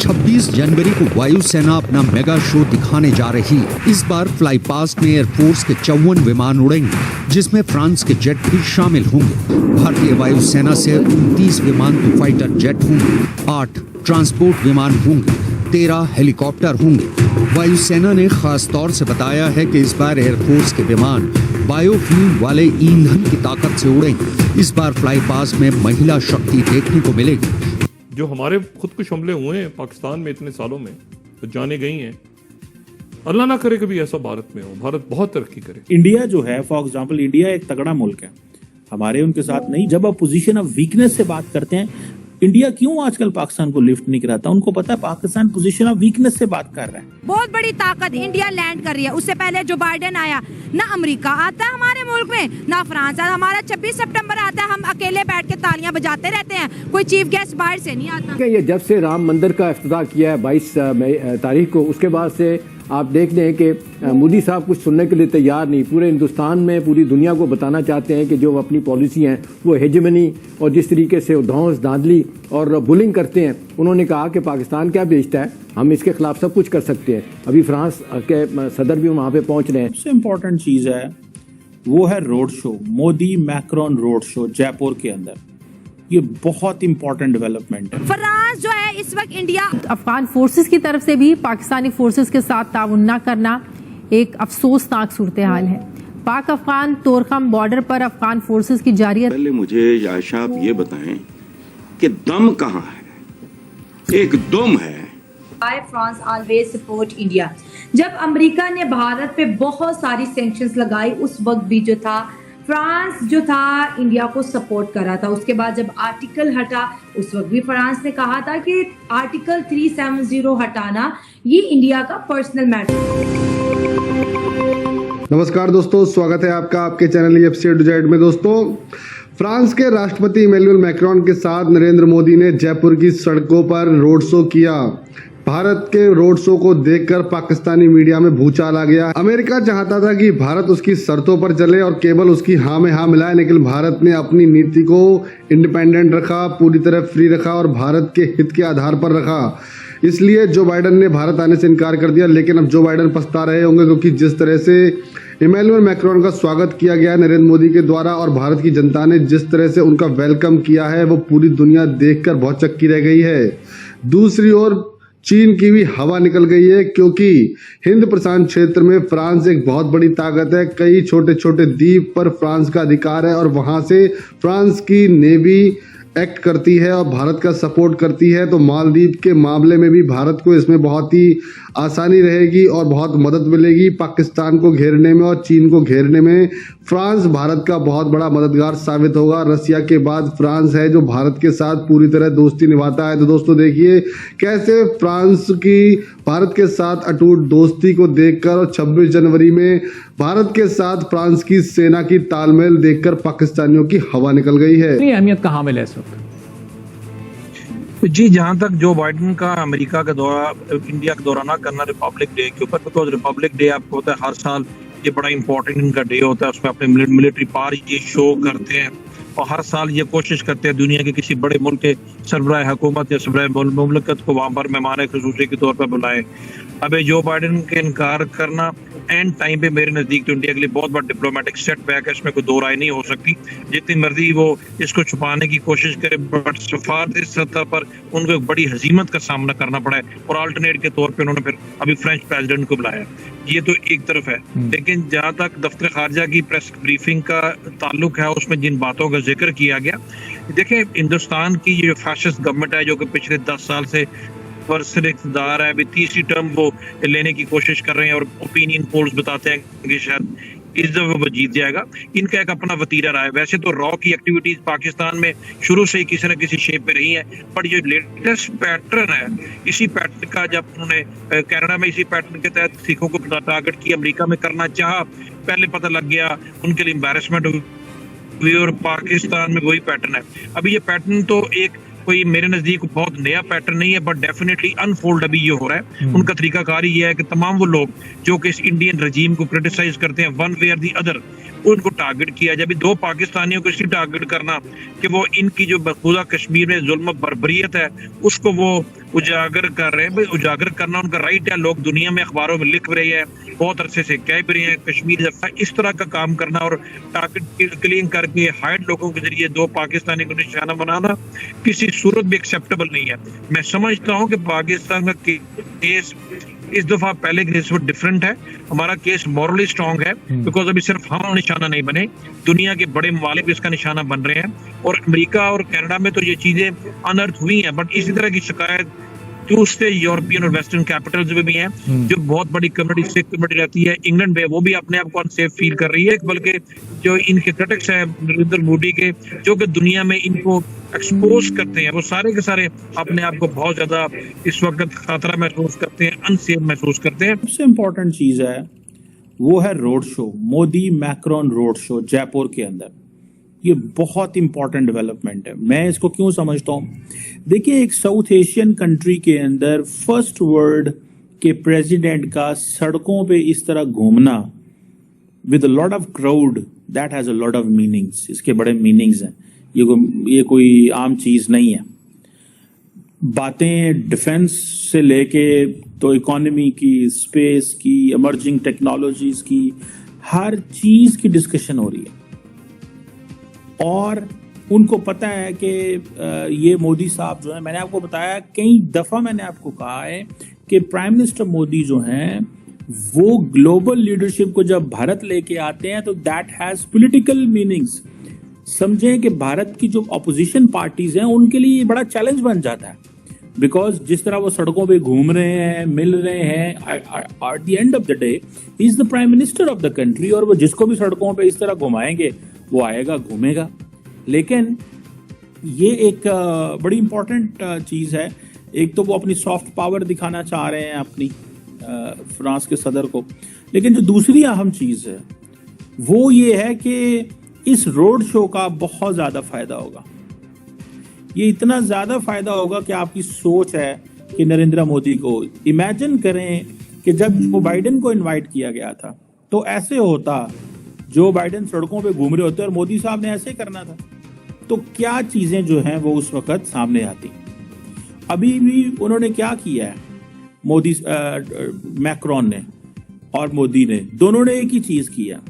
26 जनवरी को वायुसेना अपना मेगा शो दिखाने जा रही है। इस बार फ्लाई पास्ट में एयरफोर्स के 54 विमान उड़ेंगे, जिसमें फ्रांस के जेट भी शामिल होंगे। भारतीय वायुसेना से 29 विमान तो फाइटर जेट होंगे, 8 ट्रांसपोर्ट विमान होंगे, 13 हेलीकॉप्टर होंगे। वायुसेना ने खास तौर से बताया है कि इस बार एयरफोर्स के विमान बायोफ्यूल वाले ईंधन की ताकत से उड़ेंगे। इस बार फ्लाई पास में महिला शक्ति देखने को मिलेगी। जो हमारे खुदकुश हमले हुए हैं पाकिस्तान में इतने सालों में, तो जाने गई हैं। अल्लाह ना करे कभी ऐसा भारत में हो, भारत बहुत तरक्की करे। इंडिया जो है, फॉर एग्जांपल, इंडिया एक तगड़ा मुल्क है, हमारे उनके साथ नहीं। जब आप पोजीशन ऑफ वीकनेस से बात करते हैं, इंडिया क्यों आजकल पाकिस्तान को लिफ्ट नहीं कराता? उनको पता है पाकिस्तान पोजीशन ऑफ वीकनेस से बात कर रहा है। बहुत बड़ी ताकत इंडिया लैंड कर रही है। उससे पहले जो बाइडेन आया, ना अमेरिका आता है हमारे मुल्क में, ना फ्रांस आता। हमारा 26 सितंबर आता है, हम अकेले बैठ के तालियां बजाते रहते हैं, कोई चीफ गेस्ट बाहर से नहीं आता। ये जब से राम मंदिर का इफ्तिताह किया है 22 तारीख को, उसके बाद से आप देख लें कि मोदी साहब कुछ सुनने के लिए तैयार नहीं। पूरे हिंदुस्तान में पूरी दुनिया को बताना चाहते हैं कि जो अपनी पॉलिसी हैं वो हेजेमनी और जिस तरीके से धौंस धांधली और बुलिंग करते हैं। उन्होंने कहा कि पाकिस्तान क्या बेचता है, हम इसके खिलाफ सब कुछ कर सकते हैं। अभी फ्रांस के सदर भी वहाँ पे पहुँच रहे हैं। सबसे इम्पोर्टेंट चीज है वो है road show, Modi Macron road show Jaipur के अंदर। ये बहुत इंपॉर्टेंट डेवलपमेंट है। फ्रांस जो है इस वक्त इंडिया अफगान फोर्सेस की तरफ से भी पाकिस्तानी फोर्सेस के साथ ताउन न करना एक अफसोसनाक सूरत हाल है। पाक अफगान तोरखम बॉर्डर पर अफगान फोर्सेस की जारी। पहले मुझे आयशा आप ये बताएं कि दम कहाँ है? एक दम है। France always support India. जब अमेरिका ने भारत पे बहुत सारी सैंक्शंस लगाई, उस वक्त भी जो था फ्रांस जो था इंडिया को सपोर्ट कर रहा था। उसके बाद जब आर्टिकल हटा, उस वक्त भी फ्रांस ने कहा था कि आर्टिकल 370 हटाना ये इंडिया का पर्सनल मैटर। नमस्कार दोस्तों, स्वागत है आपका आपके channel EFC A to Z में। दोस्तों, फ्रांस के राष्ट्रपति इमैनुअल मैक्रोन के साथ नरेंद्र मोदी ने जयपुर की सड़कों पर रोड शो किया। भारत के रोड शो को देखकर पाकिस्तानी मीडिया में भूचाल आ गया। अमेरिका चाहता था कि भारत उसकी शर्तों पर चले और केवल उसकी हाँ में हाँ मिलाए, लेकिन भारत ने अपनी नीति को इंडिपेंडेंट रखा, पूरी तरह फ्री रखा और भारत के हित के आधार पर रखा। इसलिए जो बाइडेन ने भारत आने से इनकार कर दिया। लेकिन अब जो बाइडेन पछता रहे होंगे, क्योंकि जिस तरह से इमैनुअल मैक्रोन का स्वागत किया गया है नरेंद्र मोदी के द्वारा और भारत की जनता ने जिस तरह से उनका वेलकम किया है, वो पूरी दुनिया देखकर बहुत चक्की रह गई है। दूसरी ओर चीन की भी हवा निकल गई है, क्योंकि हिंद प्रशांत क्षेत्र में फ्रांस एक बहुत बड़ी ताकत है। कई छोटे छोटे द्वीप पर फ्रांस का अधिकार है और वहां से फ्रांस की नेवी एक्ट करती है और भारत का सपोर्ट करती है। तो मालदीव के मामले में भी भारत को इसमें बहुत ही आसानी रहेगी और बहुत मदद मिलेगी पाकिस्तान को घेरने में और चीन को घेरने में। फ्रांस भारत का बहुत बड़ा मददगार साबित होगा। रसिया के बाद फ्रांस है जो भारत के साथ पूरी तरह दोस्ती निभाता है। तो दोस्तों देखिए कैसे फ्रांस की भारत के साथ अटूट दोस्ती को देखकर और 26 जनवरी में भारत के साथ फ्रांस की सेना की तालमेल देखकर पाकिस्तानियों की हवा निकल गई है। अहमियत कहाँ मिले इस वक्त? जी, जहाँ तक जो बाइडेन का अमेरिका का दौरा, इंडिया का दौरा ना करना रिपब्लिक डे के ऊपर, बिकॉज रिपब्लिक डे आपको होता है हर साल, ये बड़ा इंपॉर्टेंट इनका डे होता है। उसमें अपने मिलिट्री पावर ये शो करते हैं और हर साल ये कोशिश करते हैं दुनिया के किसी बड़े मुल्क के सरबराह हुकूमत या सरबराह मुमलकत को वहाँ पर मेहमान ख़ुसूसी के तौर पर बुलाए। अब जो बाइडेन के इनकार करना एंड टाइम पे मेरे नज़दीक तो इंडिया के लिए बहुत बड़ा डिप्लोमेटिक सेटबैक है, इसमें कोई दो राय नहीं हो सकती। जितनी मर्जी वो इसको छुपाने की कोशिश करे, बट सफारती सतह पर उनको एक बड़ी हजीमत का सामना करना पड़ा है और अल्टरनेट के तौर पे उन्होंने फिर अभी फ्रेंच प्रेसिडेंट को बुलाया। ये तो एक तरफ है, लेकिन जहाँ तक दफ्तर खारजा की प्रेस ब्रीफिंग का ताल्लुक है, उसमें जिन बातों का जिक्र किया गया, देखें हिंदुस्तान की ये फैसिस्ट गवर्नमेंट है जो कि पिछले 10 साल से वर्षन इक़्तिदार है, अभी तीसरी टर्म वो लेने की कोशिश कर रहे हैं और ओपिनियन पोल्स बताते हैं कि शायद इस दफे वो जीत जाएगा। इनका एक अपना वतीरा रहा है। वैसे तो रॉ की एक्टिविटीज पाकिस्तान में शुरू से ही किसी न किसी शेप पे रही है, पर जो लेटेस्ट पैटर्न है, इसी पैटर्न का जब उन्होंने कनाडा में इसी पैटर्न के तहत सिखों को टारगेट किया, अमेरिका में करना चाहा, पहले पता लग गया, उनके लिए एम्बैरेसमेंट हुई और पाकिस्तान में वही पैटर्न है। अभी ये पैटर्न तो एक कोई मेरे नजदीक बहुत नया पैटर्न नहीं है, बट डेफिनेटली अनफोल्ड अभी ये हो रहा है। उनका तरीकाकार ये है कि तमाम वो लोग जो कि इस इंडियन रजीम को क्रिटिसाइज करते हैं वन वे और दी अदर, उनको टारगेट किया जाए। अभी 2 पाकिस्तानियों को इसलिए टारगेट करना कि वो इनकी जो मकबूजा कश्मीर में जुल्म बर्बरियत है उसको वो उजागर कर रहे हैं। भाई उजागर करना उनका राइट है, लोग दुनिया में अखबारों में लिख रहे हैं, बहुत अरसे से कह भी रहे हैं कश्मीर जैसा। इस तरह का काम करना और टारगेट क्लिंग करके हाइड लोगों के जरिए 2 पाकिस्तानी को निशाना बनाना किसी सूरत भी एक्सेप्टेबल नहीं है। मैं समझता हूँ कि पाकिस्तान का केस इस दफा पहले केस में डिफरेंट है। हमारा केस मॉरली स्ट्रांग है बिकॉज अभी सिर्फ हम निशाना नहीं बने, दुनिया के बड़े ममालिक भी इसका निशाना बन रहे हैं और अमेरिका और कनाडा में तो ये चीजें अनर्थ हुई हैं। बट इसी तरह की शिकायत दूसरे यूरोपियन और वेस्टर्न कैपिटल्स में भी हैं जो बहुत बड़ी कम्युनिटी सिख कम्युनिटी रहती है। इंग्लैंड में वो भी अपने आप को अनसेफ फील कर रही है, बल्कि जो इनके क्रिटिक्स है नरेंद्र मोदी के जो कि दुनिया में इनको एक्सपोज करते हैं वो सारे के सारे अपने आप को बहुत ज्यादा इस वक्त खतरा महसूस करते हैं, अनसेफ महसूस करते हैं। सबसे इम्पोर्टेंट चीज है वो है road show, Modi Macron road show Jaipur के अंदर। ये बहुत इंपॉर्टेंट डेवलपमेंट है। मैं इसको क्यों समझता हूँ, देखिए एक साउथ एशियन कंट्री के अंदर फर्स्ट वर्ल्ड के प्रेसिडेंट का सड़कों पे इस तरह घूमना with a lot of crowd, that has a lot of meanings. इसके बड़े मीनिंग्स हैं, ये कोई आम चीज नहीं है। बातें डिफेंस से लेके तो इकोनॉमी की, स्पेस की, इमर्जिंग टेक्नोलॉजीज की, हर चीज की डिस्कशन हो रही है। और उनको पता है कि ये मोदी साहब जो है, मैंने आपको बताया कई दफा, मैंने आपको कहा है कि प्राइम मिनिस्टर मोदी जो हैं वो ग्लोबल लीडरशिप को जब भारत लेके आते हैं तो दैट हैज पॉलिटिकल मीनिंग्स। समझें कि भारत की जो अपोजिशन पार्टीज हैं उनके लिए ये बड़ा चैलेंज बन जाता है, बिकॉज जिस तरह वो सड़कों पे घूम रहे हैं, मिल रहे हैं, at the end of the day is the prime minister of the country, और वो जिसको भी सड़कों पे इस तरह घुमाएंगे वो आएगा घूमेगा। लेकिन ये एक बड़ी इंपॉर्टेंट चीज है। एक तो वो अपनी सॉफ्ट पावर दिखाना चाह रहे हैं अपनी फ्रांस के सदर को, लेकिन जो दूसरी अहम चीज है वो ये है कि इस रोड शो का बहुत ज्यादा फायदा होगा। ये इतना ज्यादा फायदा होगा कि आपकी सोच है कि नरेंद्र मोदी को, इमेजिन करें कि जब जो बाइडेन को इनवाइट किया गया था तो ऐसे होता, जो बाइडेन सड़कों पे घूम रहे होते और मोदी साहब ने ऐसे करना था, तो क्या चीजें जो हैं वो उस वक्त सामने आती। अभी भी उन्होंने क्या किया है, मोदी मैक्रोन ने और मोदी ने, दोनों ने एक ही चीज किया।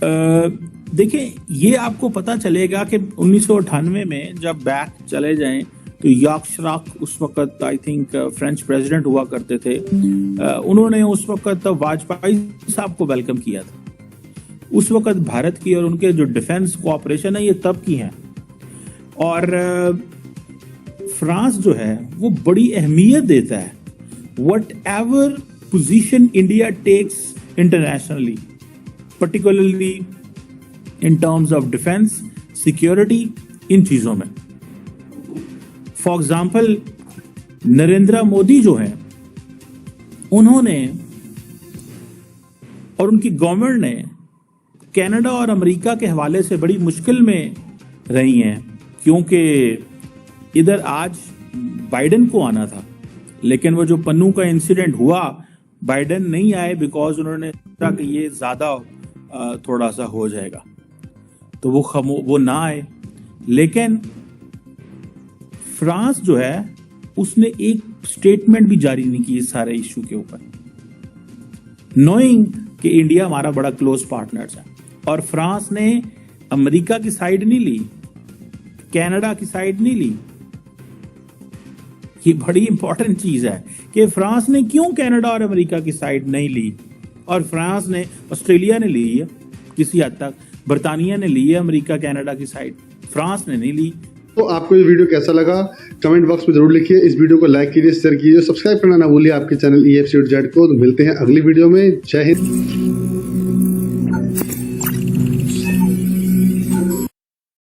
देखिए ये आपको पता चलेगा कि 1998 में जब बैक चले जाएं तो याक शिराक उस वक्त आई थिंक फ्रेंच प्रेसिडेंट हुआ करते थे, उन्होंने उस वक्त वाजपेयी साहब को वेलकम किया था। उस वक्त भारत की और उनके जो डिफेंस कोऑपरेशन है ये तब की है। और फ्रांस जो है वो बड़ी अहमियत देता है whatever position India takes internationally, particularly in terms of defence, security, इन चीजों में। फॉर एग्जाम्पल नरेंद्र मोदी जो है उन्होंने और उनकी गवर्नमेंट ने कनाडा और अमेरिका के हवाले से बड़ी मुश्किल में रही हैं, क्योंकि इधर आज बाइडेन को आना था, लेकिन वो जो पन्नू का इंसिडेंट हुआ बाइडेन नहीं आए बिकॉज उन्होंने सोचा कि ये ज्यादा थोड़ा सा हो जाएगा तो वो ना आए। लेकिन फ्रांस जो है उसने एक स्टेटमेंट भी जारी नहीं की इस सारे इश्यू के ऊपर, नोइंग कि इंडिया हमारा बड़ा क्लोज पार्टनर है। और फ्रांस ने अमेरिका की साइड नहीं ली, कनाडा की साइड नहीं ली। ये बड़ी इंपॉर्टेंट चीज है कि फ्रांस ने क्यों कनाडा और अमेरिका की साइड नहीं ली, और फ्रांस ने, ऑस्ट्रेलिया ने ली है किसी हद तक, बर्तानिया ने ली है अमेरिका कनाडा की साइड, फ्रांस ने नहीं ली। तो आपको ये वीडियो कैसा लगा कमेंट बॉक्स में जरूर लिखिए। इस वीडियो को लाइक कीजिए, शेयर कीजिए, सब्सक्राइब करना ना भूलिए आपके चैनल EFC को। तो मिलते हैं अगली वीडियो में। जय हिंद।